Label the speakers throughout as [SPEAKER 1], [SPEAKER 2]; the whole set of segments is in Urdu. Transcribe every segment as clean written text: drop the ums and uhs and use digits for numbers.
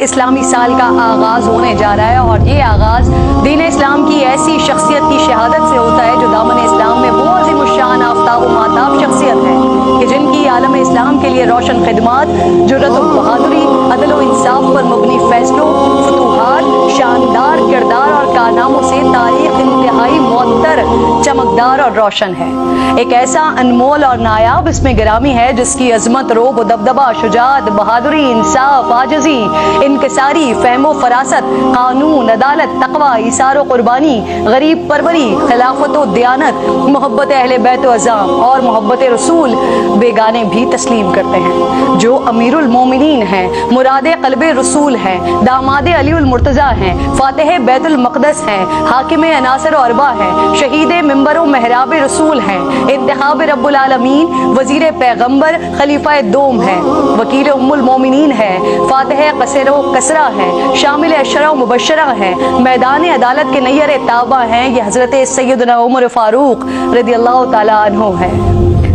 [SPEAKER 1] اسلامی سال کا آغاز ہونے جا رہا ہے، اور یہ آغاز دین اسلام کی ایسی شخصیت کی شہادت سے ہوتا ہے جو دامن اسلام میں وہ عظیم الشان آفتاب و ماتاب شخصیت ہے کہ جن کی عالم اسلام کے لیے روشن خدمات، جرأت و بہادری، عدل و انصاف پر مبنی فیصلوں، فتوحات، شاندار کردار اور کارناموں سے تاریخ انتہائی معطر، چمکدار اور روشن ہے۔ ایک ایسا انمول اور نایاب اسم گرامی ہے جس کی عظمت، رعب و دبدبہ، شجاعت، بہادری، انصاف، عاجزی، انکساری، فہم و فراست، قانون، عدالت، تقوی، ایثار و قربانی، غریب پروری، خلافت و دیانت، محبت اہل بیت و عظام اور محبت رسول بیگانے بھی تسلیم کرتے ہیں۔ جو امیر المومنین ہیں، مراد قلب رسول ہیں، داماد علی المرتضیٰ ہیں، فاتح بیت المقدس ہیں، حاکم عناصر و اربا ہیں، شہید منبر و محراب رسول ہیں، انتخاب رب العالمین، وزیر پیغمبر، خلیفہ دوم ہیں، وکیل ام المومنین ہیں، فاتح قصر و کسرا ہیں، شامل اشرا و مبشرہ ہیں، میدان عدالت کے نیر تابہ ہیں، یہ حضرت سیدنا عمر فاروق رضی اللہ تعالیٰ عنہ ہے۔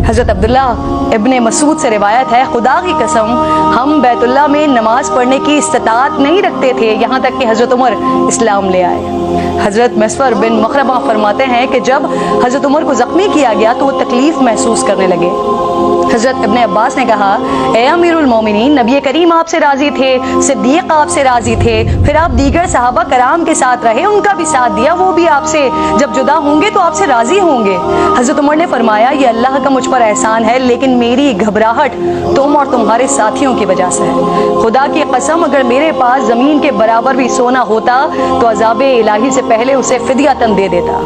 [SPEAKER 1] حضرت عبداللہ ابن مسعود سے روایت ہے، خدا کی قسم ہم بیت اللہ میں نماز پڑھنے کی استطاعت نہیں رکھتے تھے یہاں تک کہ حضرت عمر اسلام لے آئے۔ حضرت مسور بن مخرمہ فرماتے ہیں کہ جب حضرت عمر کو زخمی کیا گیا تو وہ تکلیف محسوس کرنے لگے۔ حضرت ابن عباس نے کہا، اے امیر المومنین، نبی کریم آپ سے راضی تھے، صدیق آپ سے راضی تھے، پھر آپ دیگر صحابہ کرام کے ساتھ رہے، ان کا بھی ساتھ دیا، وہ بھی آپ سے جب جدا ہوں گے تو آپ سے راضی ہوں گے۔ حضرت عمر نے فرمایا، یہ اللہ کا مجھ پر احسان ہے، لیکن میری گھبراہٹ تم اور تمہارے ساتھیوں کی وجہ سے ہے۔ خدا کی قسم اگر میرے پاس زمین کے برابر بھی سونا ہوتا تو عذاب الہی سے پہلے اسے فدیۃً دے دیتا۔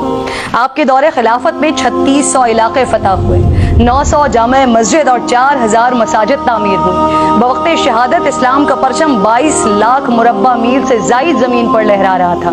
[SPEAKER 1] آپ کے دور خلافت میں 3600 علاقے فتح ہوئے، 900 جامع مسجد اور 4000 مساجد تعمیر ہوئی۔ بوقت شہادت اسلام کا پرچم 22 لاکھ مربع میل سے زائد زمین پر لہرا رہا تھا۔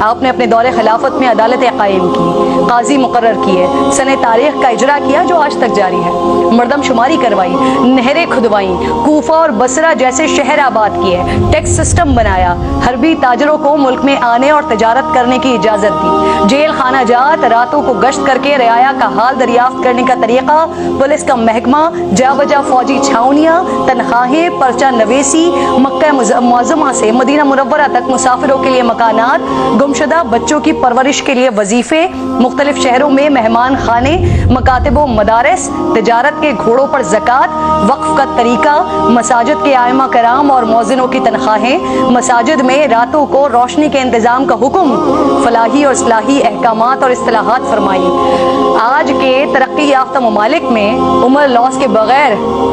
[SPEAKER 1] آپ نے اپنے دور خلافت میں عدالتیں قائم کی، قاضی مقرر کیے، سن تاریخ کا اجرا کیا جو آج تک جاری ہے، مردم شماری کروائی، نہریں کھدوائیں، کوفہ اور بصرہ جیسے شہر آباد کیے، ٹیکس سسٹم بنایا، حربی تاجروں کو ملک میں آنے اور تجارت کرنے کی اجازت دی، جیل خانہ جات، راتوں کو گشت کر کے رعایا کا حال دریافت کرنے کا طریقہ، پولیس کا محکمہ، جا بجا فوجی چھاؤنیاں، تنخواہیں، پرچہ نویسی، مکہ معظمہ سے مدینہ منورہ تک مسافروں کے لیے مکانات، گمشدہ بچوں کی پرورش کے لیے وظیفے، مختلف شہروں میں مہمان خانے، مکاتب و مدارس، تجارت کے گھوڑوں پر زکوٰۃ، وقف کا طریقہ، مساجد کے ائمہ کرام اور مؤذنوں کی تنخواہیں، مساجد میں راتوں کو روشنی کے انتظام کا حکم، فلاحی اور اصلاحی احکامات اور اصطلاحات فرمائی۔ آج کے ترقی یافتہ ممالک میں عمر لاس کے بغیر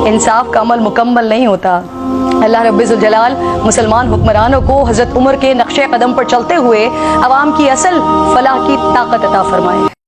[SPEAKER 1] انصاف کا عمل مکمل نہیں ہوتا۔ اللہ رب ذوالجلال مسلمان حکمرانوں کو حضرت عمر کے نقش قدم پر چلتے ہوئے عوام کی اصل فلاح کی طاقت عطا فرمائے۔